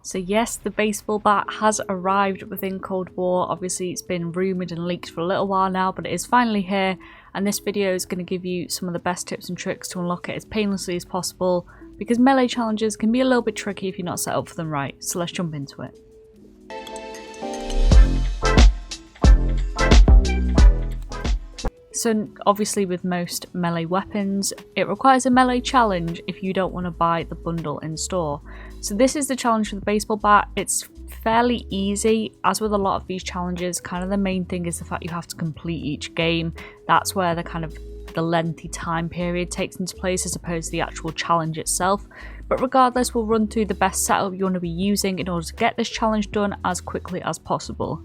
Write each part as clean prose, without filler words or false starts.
So yes, the baseball bat has arrived within Cold War. Obviously it's been rumoured and leaked for a little while now, but it is finally here, and this video is going to give you some of the best tips and tricks to unlock it as painlessly as possible, because melee challenges can be a little bit tricky if you're not set up for them right. So let's jump into it. So obviously with most melee weapons, it requires a melee challenge if you don't want to buy the bundle in store. So this is the challenge for the baseball bat. It's fairly easy. As with a lot of these challenges, kind of the main thing is the fact you have to complete each game. That's where the lengthy time period takes into place as opposed to the actual challenge itself. But regardless, we'll run through the best setup you want to be using in order to get this challenge done as quickly as possible.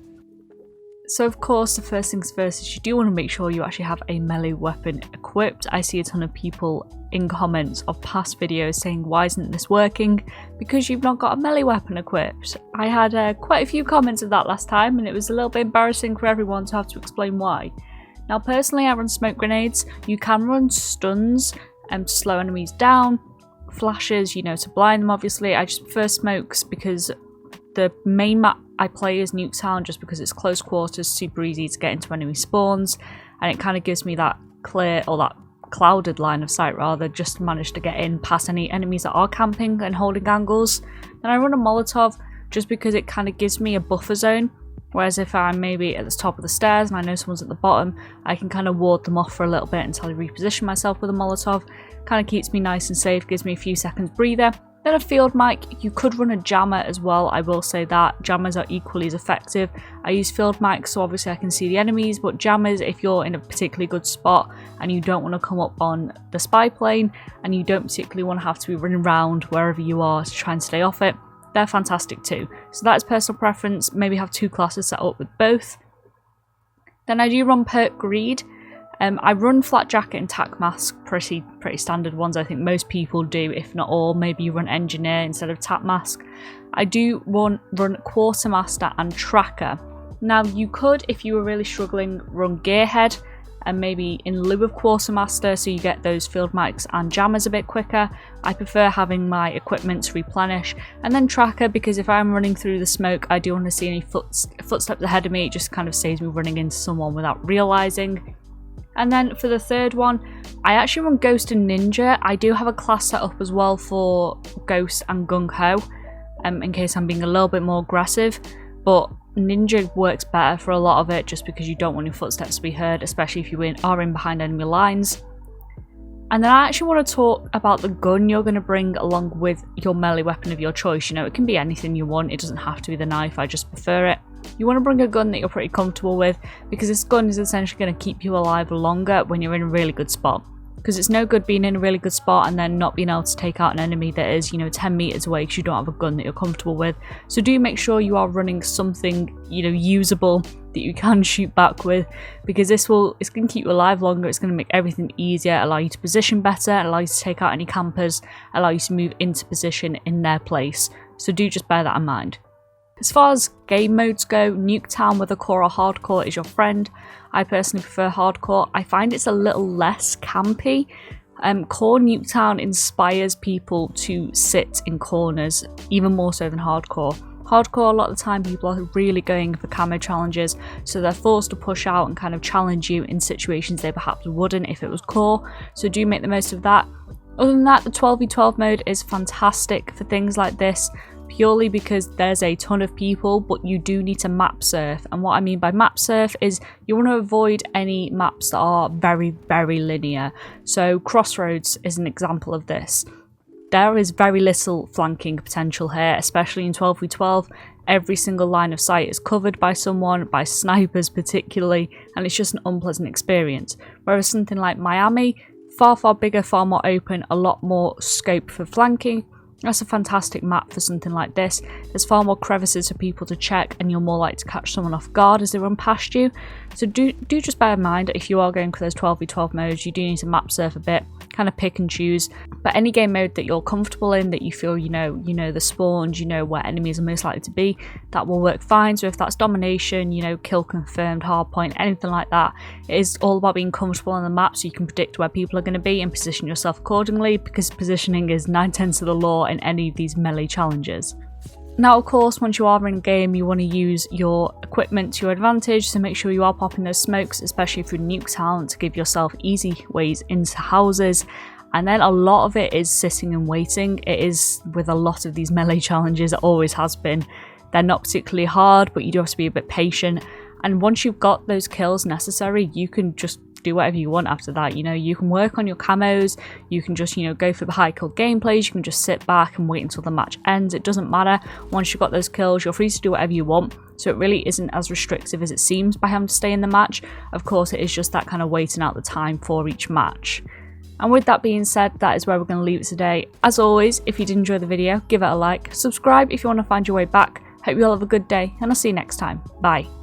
So of course, the first things first is you do want to make sure you actually have a melee weapon equipped. I see a ton of people in comments of past videos saying, why isn't this working? Because you've not got a melee weapon equipped. I had quite a few comments of that last time, and it was a little bit embarrassing for everyone to have to explain why. Now personally, I run smoke grenades. You can run stuns to slow enemies down, flashes, to blind them obviously. I just prefer smokes because the main map I play is Nuketown, just because it's close quarters, super easy to get into enemy spawns, and it kind of gives me that clear, or that clouded line of sight rather, just to manage to get in past any enemies that are camping and holding angles. Then I run a Molotov just because it kind of gives me a buffer zone, whereas if I'm maybe at the top of the stairs and I know someone's at the bottom, I can kind of ward them off for a little bit until I reposition myself with a Molotov. Kind of keeps me nice and safe, gives me a few seconds breather. Then a field mic. You could run a jammer as well, I will say that. Jammers are equally as effective. I use field mics so obviously I can see the enemies, but jammers, if you're in a particularly good spot and you don't want to come up on the spy plane and you don't particularly want to have to be running around wherever you are to try and stay off it, they're fantastic too. So that's personal preference, maybe have two classes set up with both. Then I do run perk greed. I run flat jacket and tac mask, pretty standard ones I think most people do, if not all. Maybe you run engineer instead of tac mask. I do run quartermaster and tracker. Now you could, if you were really struggling, run gearhead and maybe in lieu of quartermaster, so you get those field mics and jammers a bit quicker. I prefer having my equipment to replenish. And then tracker, because if I'm running through the smoke, I don't want to see any footsteps ahead of me. It just kind of saves me running into someone without realising. And then for the third one, I actually run Ghost and Ninja. I do have a class set up as well for Ghost and Gung Ho, in case I'm being a little bit more aggressive. But Ninja works better for a lot of it, just because you don't want your footsteps to be heard, especially if you are in behind enemy lines. And then I actually want to talk about the gun you're going to bring along with your melee weapon of your choice. It can be anything you want. It doesn't have to be the knife. I just prefer it. You want to bring a gun that you're pretty comfortable with, because this gun is essentially going to keep you alive longer when you're in a really good spot. Because it's no good being in a really good spot and then not being able to take out an enemy that is, 10 meters away because you don't have a gun that you're comfortable with. So do make sure you are running something, usable that you can shoot back with, because it's going to keep you alive longer. It's going to make everything easier, allow you to position better, allow you to take out any campers, allow you to move into position in their place. So do just bear that in mind. As far as game modes go, Nuketown, whether core or hardcore, is your friend. I personally prefer hardcore. I find it's a little less campy. Core Nuketown inspires people to sit in corners, even more so than hardcore. Hardcore, a lot of the time people are really going for camo challenges, so they're forced to push out and kind of challenge you in situations they perhaps wouldn't if it was core. So do make the most of that. Other than that, the 12v12 mode is fantastic for things like this, purely because there's a ton of people, but you do need to map surf. And what I mean by map surf is you want to avoid any maps that are very, very linear. So Crossroads is an example of this. There is very little flanking potential here, especially in 12v12. Every single line of sight is covered by someone, by snipers particularly, and it's just an unpleasant experience. Whereas something like Miami, far, far bigger, far more open, a lot more scope for flanking. That's a fantastic map for something like this. There's far more crevices for people to check, and you're more likely to catch someone off guard as they run past you. So do just bear in mind, if you are going for those 12v12 modes, you do need to map surf a bit, kind of pick and choose. But any game mode that you're comfortable in, that you feel you know the spawns, where enemies are most likely to be, that will work fine. So if that's domination, kill confirmed, hardpoint, anything like that, it is all about being comfortable on the map so you can predict where people are going to be and position yourself accordingly, because positioning is 9/10 of the law in any of these melee challenges. Now, of course, once you are in game, you want to use your equipment to your advantage, so make sure you are popping those smokes, especially through Nuketown, to give yourself easy ways into houses. And then a lot of it is sitting and waiting. It is with a lot of these melee challenges, it always has been. They're not particularly hard, but you do have to be a bit patient. And once you've got those kills necessary, you can just do whatever you want after that. You know, you can work on your camos, you can just, you know, go for the high kill gameplays, you can just sit back and wait until the match ends. It doesn't matter. Once you've got those kills, you're free to do whatever you want. So it really isn't as restrictive as it seems by having to stay in the match. Of course, it is just that kind of waiting out the time for each match. And with that being said, that is where we're going to leave it today. As always, if you did enjoy the video, give it a like, subscribe if you want to find your way back. Hope you all have a good day, and I'll see you next time. Bye.